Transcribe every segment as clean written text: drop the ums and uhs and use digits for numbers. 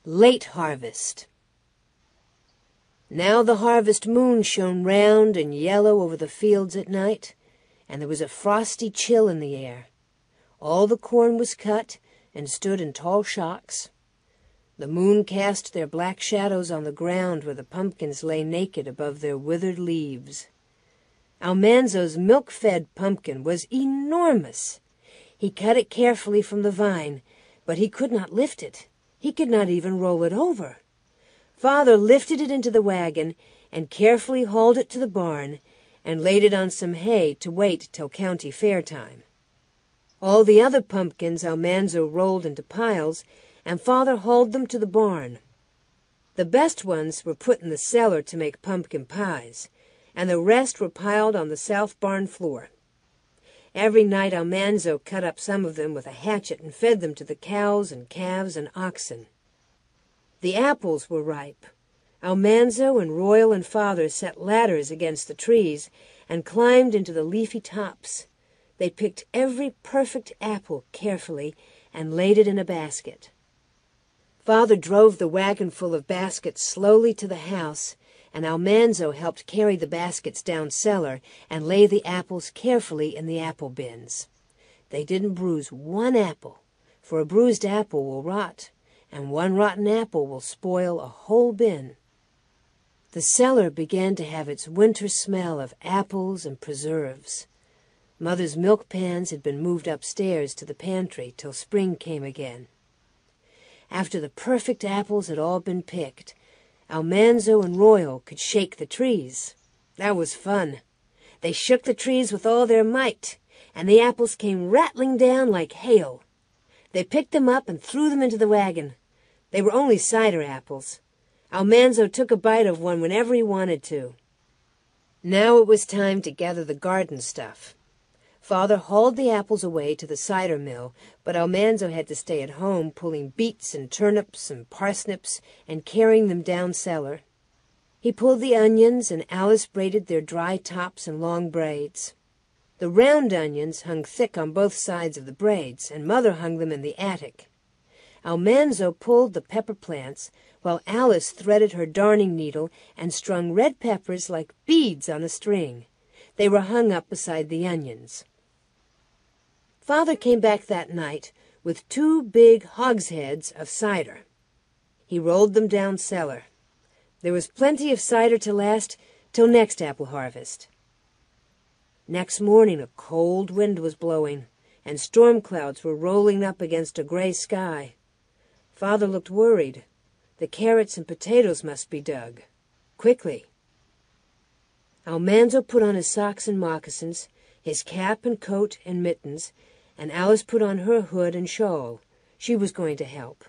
Late harvest. Now the harvest moon shone round and yellow over the fields at night, and there was a frosty chill in the air. All the corn was cut and stood in tall shocks. The moon cast their black shadows on the ground where the pumpkins lay naked above their withered leaves. Almanzo's milk-fed pumpkin was enormous. He cut it carefully from the vine, but he could not lift it. He could not even roll it over. Father lifted it into the wagon and carefully hauled it to the barn and laid it on some hay to wait till county fair time. All the other pumpkins Almanzo rolled into piles, and Father hauled them to the barn. The best ones were put in the cellar to make pumpkin pies, and the rest were piled on the south barn floor. Every night Almanzo cut up some of them with a hatchet and fed them to the cows and calves and oxen. The apples were ripe. Almanzo and Royal and Father set ladders against the trees and climbed into the leafy tops. They picked every perfect apple carefully and laid it in a basket. Father drove the wagon full of baskets slowly to the house, and Almanzo helped carry the baskets down cellar and lay the apples carefully in the apple bins. They didn't bruise one apple, for a bruised apple will rot, and one rotten apple will spoil a whole bin. The cellar began to have its winter smell of apples and preserves. Mother's milk pans had been moved upstairs to the pantry till spring came again. After the perfect apples had all been picked, Almanzo and Royal could shake the trees. That was fun. They shook the trees with all their might, and the apples came rattling down like hail. They picked them up and threw them into the wagon. They were only cider apples. Almanzo took a bite of one whenever he wanted to. Now it was time to gather the garden stuff. Father hauled the apples away to the cider mill, but Almanzo had to stay at home pulling beets and turnips and parsnips and carrying them down cellar. He pulled the onions, and Alice braided their dry tops in long braids. The round onions hung thick on both sides of the braids, and Mother hung them in the attic. Almanzo pulled the pepper plants, while Alice threaded her darning needle and strung red peppers like beads on a string. They were hung up beside the onions. Father came back that night with 2 big hogsheads of cider. He rolled them down cellar. There was plenty of cider to last till next apple harvest. Next morning a cold wind was blowing, and storm clouds were rolling up against a gray sky. Father looked worried. The carrots and potatoes must be dug. Quickly. Almanzo put on his socks and moccasins, his cap and coat and mittens, and Alice put on her hood and shawl. She was going to help.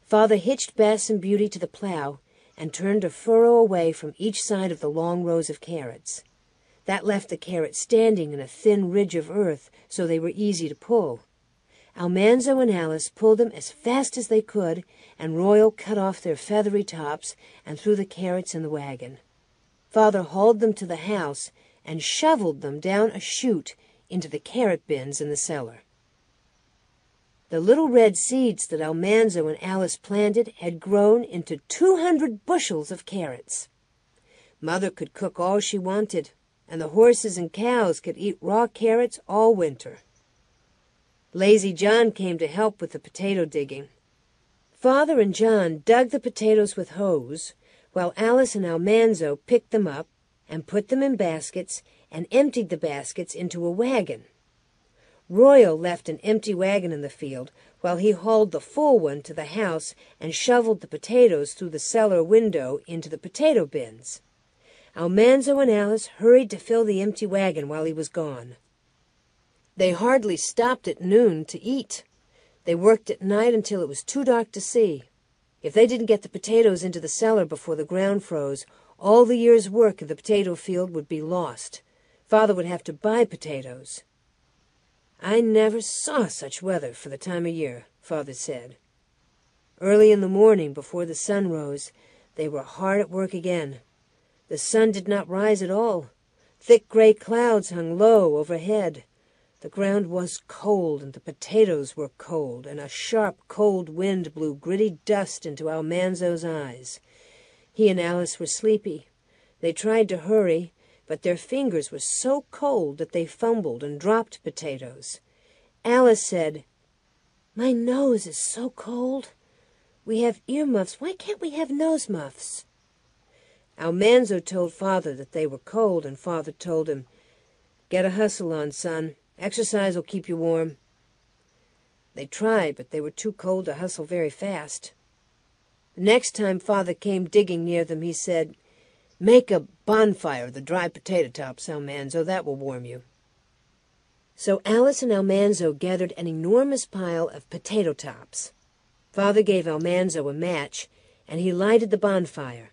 Father hitched Bess and Beauty to the plow and turned a furrow away from each side of the long rows of carrots. That left the carrots standing in a thin ridge of earth, so they were easy to pull. Almanzo and Alice pulled them as fast as they could, and Royal cut off their feathery tops and threw the carrots in the wagon. Father hauled them to the house and shoveled them down a chute into the carrot bins in the cellar. The little red seeds that Almanzo and Alice planted had grown into 200 bushels of carrots. Mother could cook all she wanted, and the horses and cows could eat raw carrots all winter. Lazy John came to help with the potato digging. Father and John dug the potatoes with hoes, while Alice and Almanzo picked them up and put them in baskets and emptied the baskets into a wagon. Royal left an empty wagon in the field while he hauled the full one to the house and shoveled the potatoes through the cellar window into the potato bins. Almanzo and Alice hurried to fill the empty wagon while he was gone. They hardly stopped at noon to eat. They worked at night until it was too dark to see. If they didn't get the potatoes into the cellar before the ground froze, all the year's work of the potato field would be lost. Father would have to buy potatoes. I never saw such weather for the time of year, Father said. Early in the morning, before the sun rose, they were hard at work again. The sun did not rise at all. Thick gray clouds hung low overhead. The ground was cold, and the potatoes were cold, and a sharp, cold wind blew gritty dust into Almanzo's eyes. He and Alice were sleepy. They tried to hurry, but their fingers were so cold that they fumbled and dropped potatoes. Alice said, "My nose is so cold. We have earmuffs. Why can't we have nose muffs?" Almanzo told Father that they were cold, and Father told him, "Get a hustle on, son. Exercise will keep you warm." They tried, but they were too cold to hustle very fast. The next time Father came digging near them, he said, "Make a bonfire of the dry potato tops, Almanzo. That will warm you." So Alice and Almanzo gathered an enormous pile of potato tops. Father gave Almanzo a match, and he lighted the bonfire.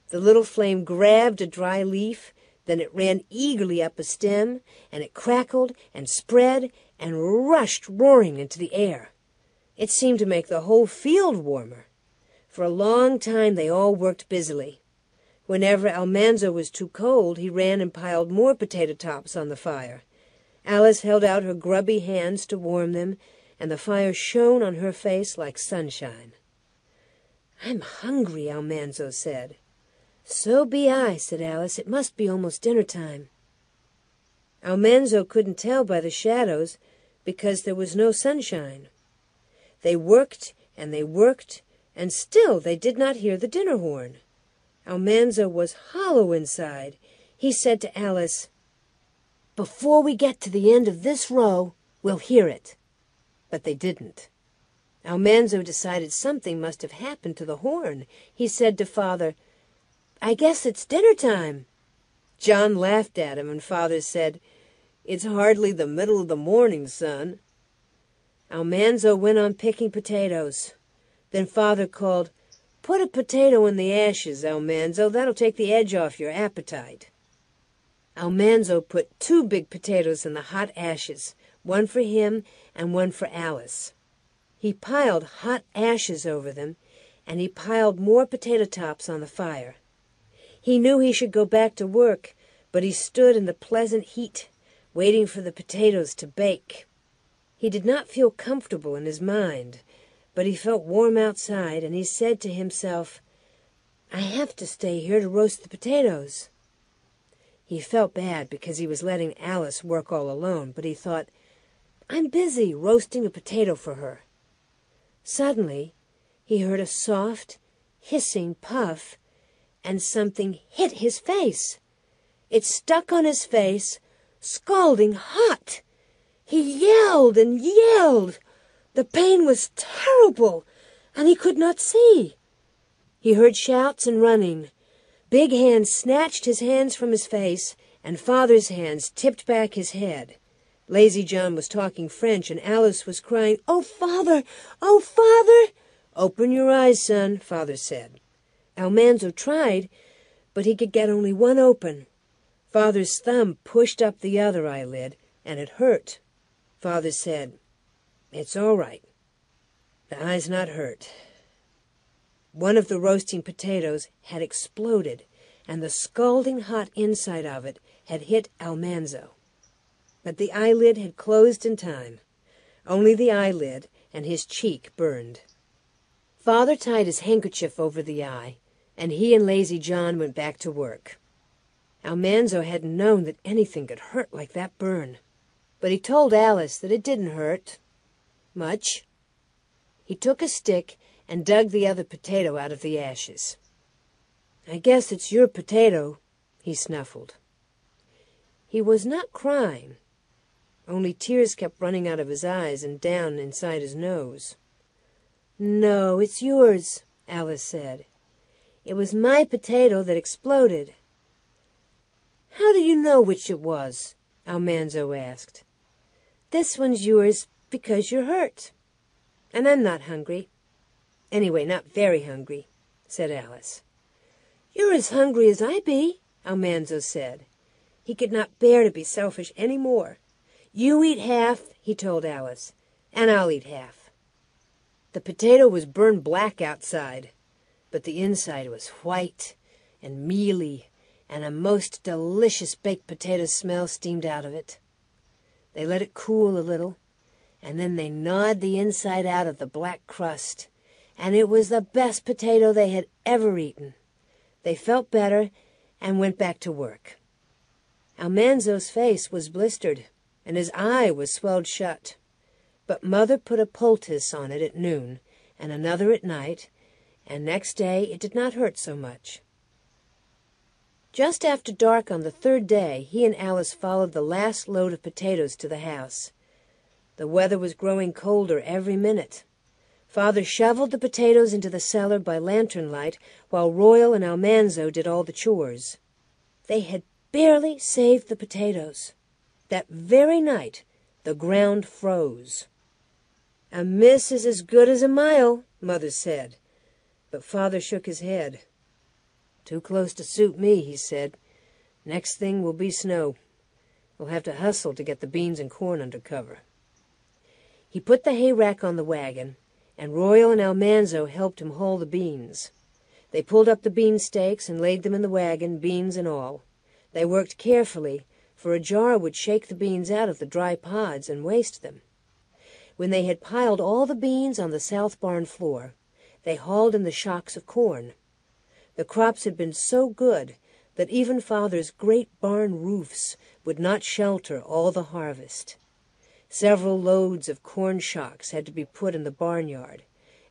The little flame grabbed a dry leaf, then it ran eagerly up a stem, and it crackled and spread and rushed roaring into the air. It seemed to make the whole field warmer. For a long time they all worked busily. Whenever Almanzo was too cold, he ran and piled more potato tops on the fire. Alice held out her grubby hands to warm them, and the fire shone on her face like sunshine. "I'm hungry," Almanzo said. "So be I," said Alice. "It must be almost dinner time." Almanzo couldn't tell by the shadows because there was no sunshine. They worked, and still they did not hear the dinner horn. Almanzo was hollow inside. He said to Alice, "Before we get to the end of this row, we'll hear it." But they didn't. Almanzo decided something must have happened to the horn. He said to Father, "I guess it's dinner time." John laughed at him, and Father said, "It's hardly the middle of the morning, son." Almanzo went on picking potatoes. Then Father called, "Put a potato in the ashes, Almanzo. That'll take the edge off your appetite." Almanzo put 2 big potatoes in the hot ashes, one for him and one for Alice. He piled hot ashes over them, and he piled more potato tops on the fire. He knew he should go back to work, but he stood in the pleasant heat, waiting for the potatoes to bake. He did not feel comfortable in his mind, but he felt warm outside, and he said to himself, "I have to stay here to roast the potatoes." He felt bad because he was letting Alice work all alone, but he thought, "I'm busy roasting a potato for her." Suddenly, he heard a soft, hissing puff, and something hit his face. It stuck on his face, scalding hot. He yelled and yelled. The pain was terrible, and he could not see. He heard shouts and running. Big hands snatched his hands from his face, and Father's hands tipped back his head. Lazy John was talking French, and Alice was crying, "Oh, Father! Oh, Father!" "Open your eyes, son," Father said. Almanzo tried, but he could get only one open. Father's thumb pushed up the other eyelid, and it hurt. Father said, "It's all right. The eye's not hurt." One of the roasting potatoes had exploded, and the scalding hot inside of it had hit Almanzo. But the eyelid had closed in time. Only the eyelid, and his cheek burned. Father tied his handkerchief over the eye, and he and Lazy John went back to work. Almanzo hadn't known that anything could hurt like that burn, but he told Alice that it didn't hurt much. He took a stick and dug the other potato out of the ashes. "I guess it's your potato," he snuffled. He was not crying, only tears kept running out of his eyes and down inside his nose. "No, it's yours," Alice said. "It was my potato that exploded." "How do you know which it was?" Almanzo asked. "This one's yours because you're hurt. And I'm not hungry. Anyway, not very hungry," said Alice. "You're as hungry as I be," Almanzo said. He could not bear to be selfish any more. "You eat half," he told Alice, "and I'll eat half." The potato was burned black outside, but the inside was white and mealy, and a most delicious baked potato smell steamed out of it. They let it cool a little, and then they gnawed the inside out of the black crust, and it was the best potato they had ever eaten. They felt better and went back to work. Almanzo's face was blistered, and his eye was swelled shut. But Mother put a poultice on it at noon, and another at night, and next day it did not hurt so much. Just after dark on the third day, he and Alice followed the last load of potatoes to the house. The weather was growing colder every minute. Father shoveled the potatoes into the cellar by lantern light, while Royal and Almanzo did all the chores. They had barely saved the potatoes. That very night, the ground froze. "A miss is as good as a mile," Mother said, but Father shook his head. "Too close to suit me," he said. "Next thing will be snow. We'll have to hustle to get the beans and corn under cover." He put the hay rack on the wagon, and Royal and Almanzo helped him haul the beans. They pulled up the bean stakes and laid them in the wagon, beans and all. They worked carefully, for a jar would shake the beans out of the dry pods and waste them. When they had piled all the beans on the south barn floor, they hauled in the shocks of corn. The crops had been so good that even Father's great barn roofs would not shelter all the harvest. Several loads of corn shocks had to be put in the barnyard,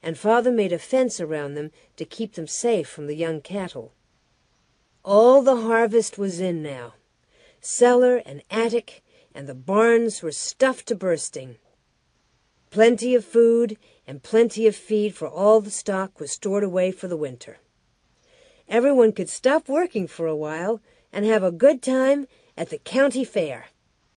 and Father made a fence around them to keep them safe from the young cattle. All the harvest was in now. Cellar and attic and the barns were stuffed to bursting. Plenty of food and plenty of feed for all the stock was stored away for the winter. Everyone could stop working for a while and have a good time at the county fair.